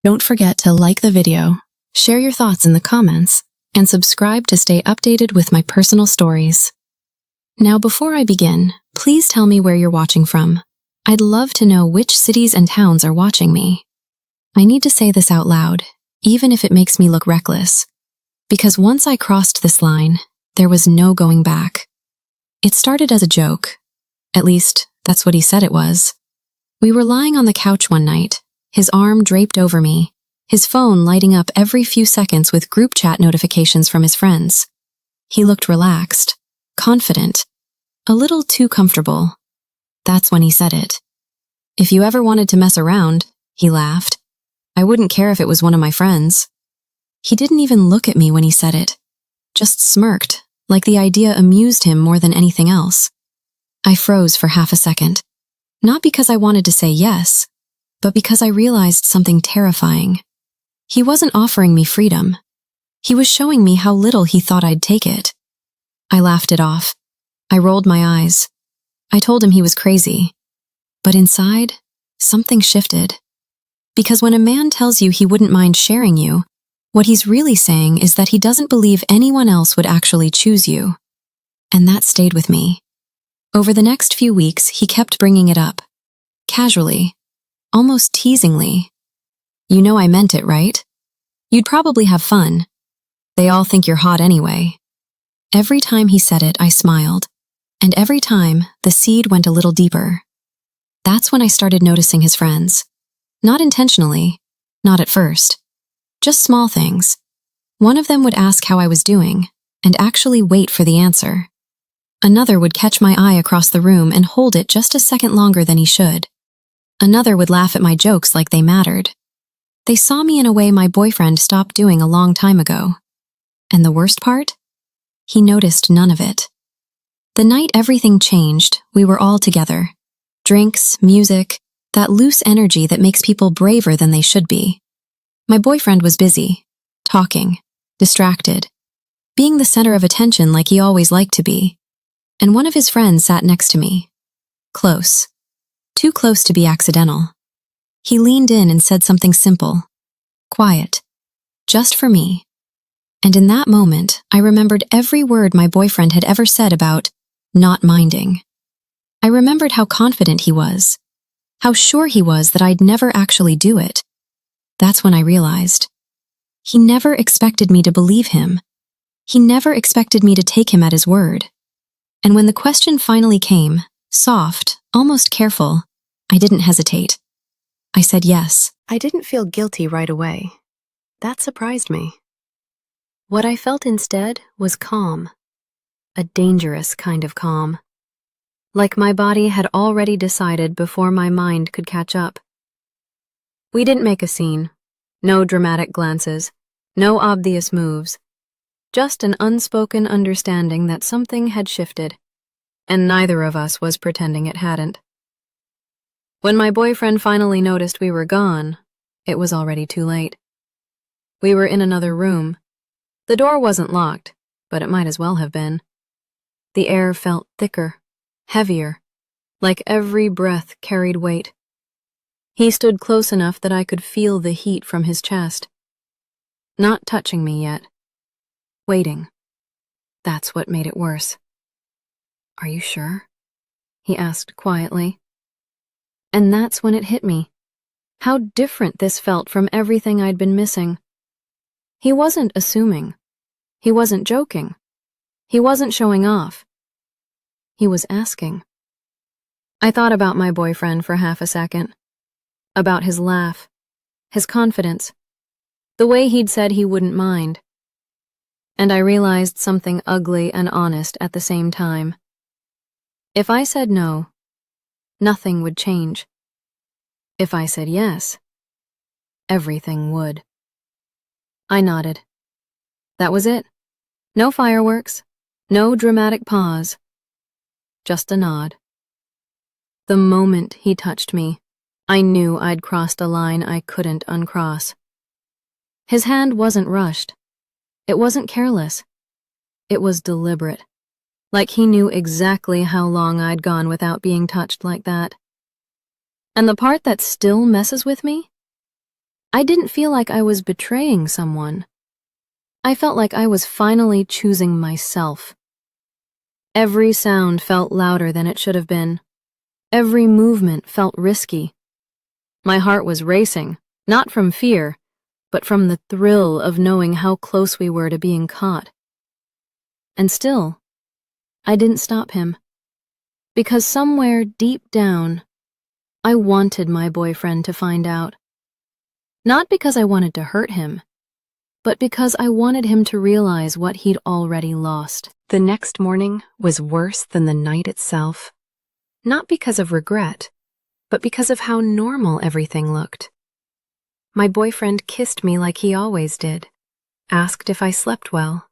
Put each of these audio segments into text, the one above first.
Don't forget to like the video, share your thoughts in the comments, and subscribe to stay updated with my personal stories. Now, before I begin, please tell me where you're watching from. I'd love to know which cities and towns are watching me. I need to say this out loud, even if it makes me look reckless. Because once I crossed this line, there was no going back. It started as a joke. At least, that's what he said it was. We were lying on the couch one night, his arm draped over me, his phone lighting up every few seconds with group chat notifications from his friends. He looked relaxed, confident, a little too comfortable. That's when he said it. "If you ever wanted to mess around," he laughed, "I wouldn't care if it was one of my friends." He didn't even look at me when he said it, just smirked, like the idea amused him more than anything else. I froze for half a second, not because I wanted to say yes, but because I realized something terrifying. He wasn't offering me freedom. He was showing me how little he thought I'd take it. I laughed it off. I rolled my eyes. I told him he was crazy. But inside, something shifted. Because when a man tells you he wouldn't mind sharing you, what he's really saying is that he doesn't believe anyone else would actually choose you. And that stayed with me. Over the next few weeks, he kept bringing it up. Casually. Almost teasingly. "You know I meant it, right? You'd probably have fun. They all think you're hot anyway." Every time he said it, I smiled. And every time, the seed went a little deeper. That's when I started noticing his friends. Not intentionally, not at first. Just small things. One of them would ask how I was doing, and actually wait for the answer. Another would catch my eye across the room and hold it just a second longer than he should. Another would laugh at my jokes like they mattered. They saw me in a way my boyfriend stopped doing a long time ago. And the worst part? He noticed none of it. The night everything changed, we were all together. Drinks, music, that loose energy that makes people braver than they should be. My boyfriend was busy, talking, distracted, being the center of attention like he always liked to be. And one of his friends sat next to me. Close. Too close to be accidental. He leaned in and said something simple, quiet, just for me. And in that moment, I remembered every word my boyfriend had ever said about not minding. I remembered how confident he was, how sure he was that I'd never actually do it. That's when I realized. He never expected me to believe him. He never expected me to take him at his word. And when the question finally came, soft, almost careful, I didn't hesitate. I said yes. I didn't feel guilty right away. That surprised me. What I felt instead was calm. A dangerous kind of calm. Like my body had already decided before my mind could catch up. We didn't make a scene. No dramatic glances. No obvious moves. Just an unspoken understanding that something had shifted, and neither of us was pretending it hadn't. When my boyfriend finally noticed we were gone, it was already too late. We were in another room. The door wasn't locked, but it might as well have been. The air felt thicker, heavier, like every breath carried weight. He stood close enough that I could feel the heat from his chest. Not touching me yet. Waiting. That's what made it worse. "Are you sure?" he asked quietly. And that's when it hit me. How different this felt from everything I'd been missing. He wasn't assuming. He wasn't joking. He wasn't showing off. He was asking. I thought about my boyfriend for half a second. About his laugh, his confidence, the way he'd said he wouldn't mind. And I realized something ugly and honest at the same time. If I said no, nothing would change. If I said yes, everything would. I nodded. That was it. No fireworks, no dramatic pause. Just a nod. The moment he touched me, I knew I'd crossed a line I couldn't uncross. His hand wasn't rushed. It wasn't careless. It was deliberate. Like he knew exactly how long I'd gone without being touched like that. And the part that still messes with me? I didn't feel like I was betraying someone. I felt like I was finally choosing myself. Every sound felt louder than it should have been. Every movement felt risky. My heart was racing, not from fear, but from the thrill of knowing how close we were to being caught. And still, I didn't stop him. Because somewhere deep down, I wanted my boyfriend to find out. Not because I wanted to hurt him, but because I wanted him to realize what he'd already lost. The next morning was worse than the night itself. Not because of regret, but because of how normal everything looked. My boyfriend kissed me like he always did, asked if I slept well,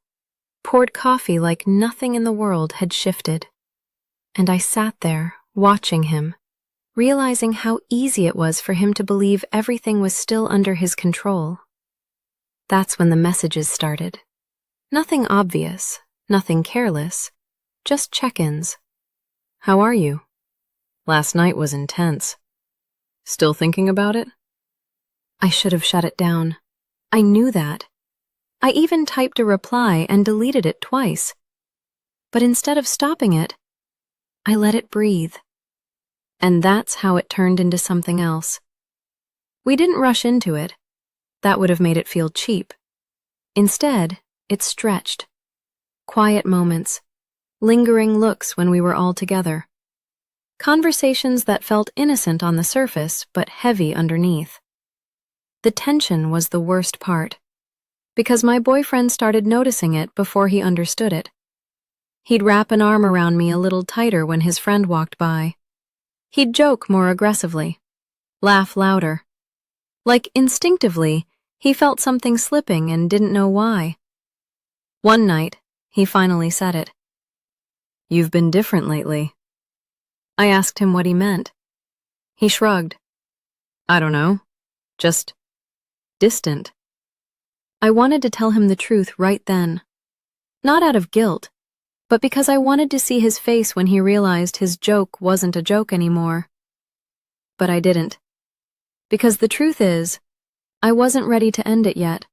poured coffee like nothing in the world had shifted. And I sat there, watching him, realizing how easy it was for him to believe everything was still under his control. That's when the messages started. Nothing obvious, nothing careless, just check-ins. How are you? Last night was intense. Still thinking about it? I should have shut it down. I knew that. I even typed a reply and deleted it twice. But instead of stopping it, I let it breathe. And that's how it turned into something else. We didn't rush into it. That would have made it feel cheap. Instead, it stretched. Quiet moments, lingering looks when we were all together. Conversations that felt innocent on the surface, but heavy underneath. The tension was the worst part, because my boyfriend started noticing it before he understood it. He'd wrap an arm around me a little tighter when his friend walked by. He'd joke more aggressively, laugh louder. Like instinctively, he felt something slipping and didn't know why. One night, he finally said it. "You've been different lately." I asked him what he meant. He shrugged. "I don't know. Just distant." I wanted to tell him the truth right then. Not out of guilt, but because I wanted to see his face when he realized his joke wasn't a joke anymore. But I didn't. Because the truth is, I wasn't ready to end it yet.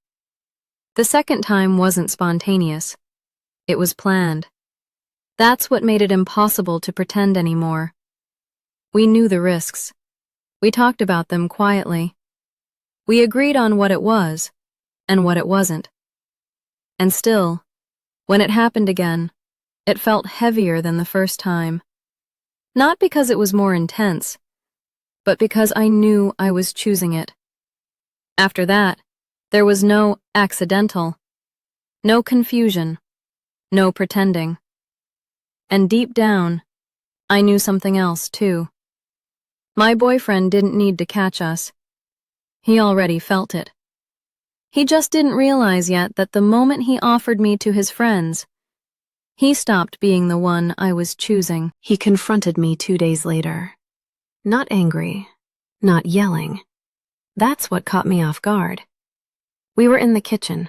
The second time wasn't spontaneous. It was planned. That's what made it impossible to pretend anymore. We knew the risks. We talked about them quietly. We agreed on what it was and what it wasn't. And still, when it happened again, it felt heavier than the first time. Not because it was more intense, but because I knew I was choosing it. After that, there was no accidental, no confusion, no pretending. And deep down, I knew something else, too. My boyfriend didn't need to catch us. He already felt it. He just didn't realize yet that the moment he offered me to his friends, he stopped being the one I was choosing. He confronted me 2 days later. Not angry, not yelling. That's what caught me off guard. We were in the kitchen.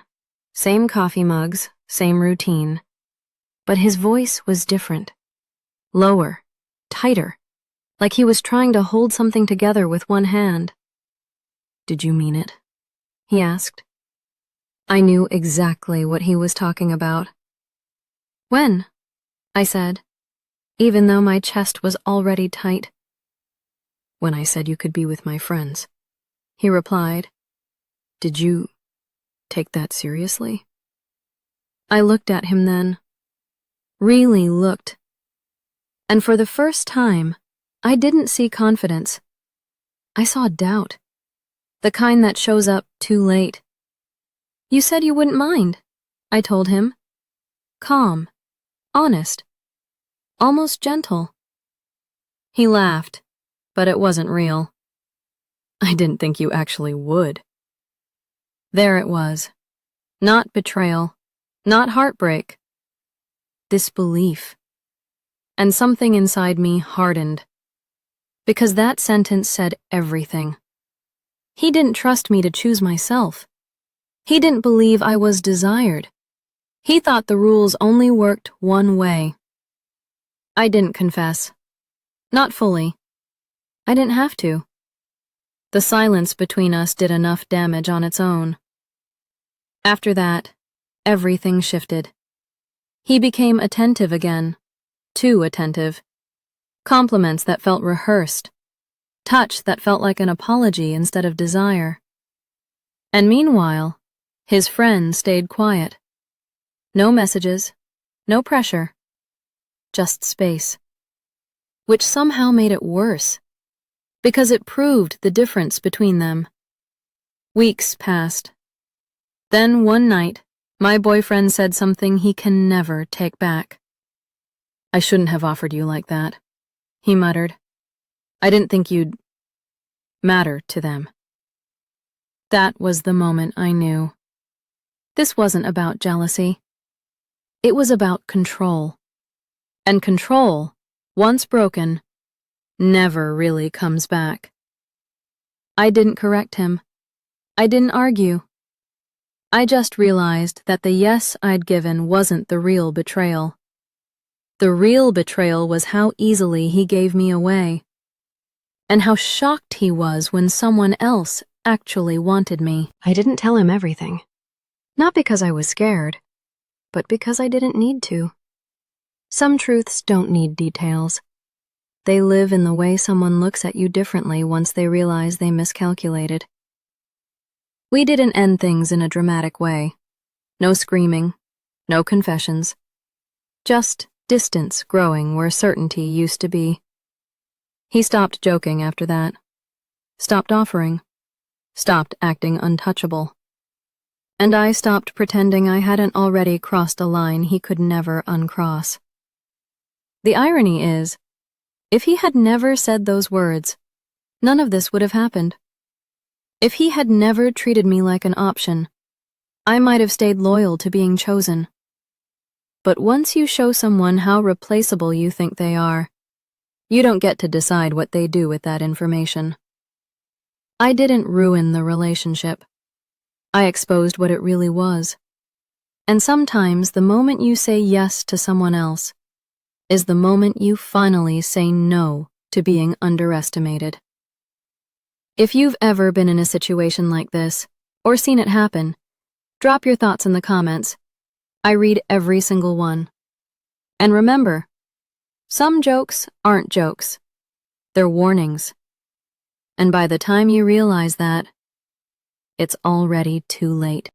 Same coffee mugs, same routine. But his voice was different. Lower, tighter, like he was trying to hold something together with one hand. "Did you mean it?" he asked. I knew exactly what he was talking about. "When?" I said, even though my chest was already tight. "When I said you could be with my friends," he replied. "Did you take that seriously?" I looked at him then. Really looked. And for the first time, I didn't see confidence. I saw doubt. The kind that shows up too late. "You said you wouldn't mind," I told him. Calm, honest, almost gentle. He laughed, but it wasn't real. "I didn't think you actually would." There it was. Not betrayal, not heartbreak. Disbelief. And something inside me hardened. Because that sentence said everything. He didn't trust me to choose myself. He didn't believe I was desired. He thought the rules only worked one way. I didn't confess. Not fully. I didn't have to. The silence between us did enough damage on its own. After that, everything shifted. He became attentive again, too attentive. Compliments that felt rehearsed, touch that felt like an apology instead of desire. And meanwhile, his friend stayed quiet. No messages, no pressure, just space. Which somehow made it worse, because it proved the difference between them. Weeks passed. Then one night, my boyfriend said something he can never take back. "I shouldn't have offered you like that," he muttered. "I didn't think you'd matter to them." That was the moment I knew. This wasn't about jealousy. It was about control. And control, once broken, never really comes back. I didn't correct him. I didn't argue. I just realized that the yes I'd given wasn't the real betrayal. The real betrayal was how easily he gave me away, and how shocked he was when someone else actually wanted me. I didn't tell him everything. Not because I was scared, but because I didn't need to. Some truths don't need details. They live in the way someone looks at you differently once they realize they miscalculated. We didn't end things in a dramatic way. No screaming, no confessions. Just distance growing where certainty used to be. He stopped joking after that. Stopped offering. Stopped acting untouchable. And I stopped pretending I hadn't already crossed a line he could never uncross. The irony is, if he had never said those words, none of this would have happened. If he had never treated me like an option, I might have stayed loyal to being chosen. But once you show someone how replaceable you think they are, you don't get to decide what they do with that information. I didn't ruin the relationship. I exposed what it really was. And sometimes the moment you say yes to someone else is the moment you finally say no to being underestimated. If you've ever been in a situation like this, or seen it happen, drop your thoughts in the comments. I read every single one. And remember, some jokes aren't jokes. They're warnings. And by the time you realize that, it's already too late.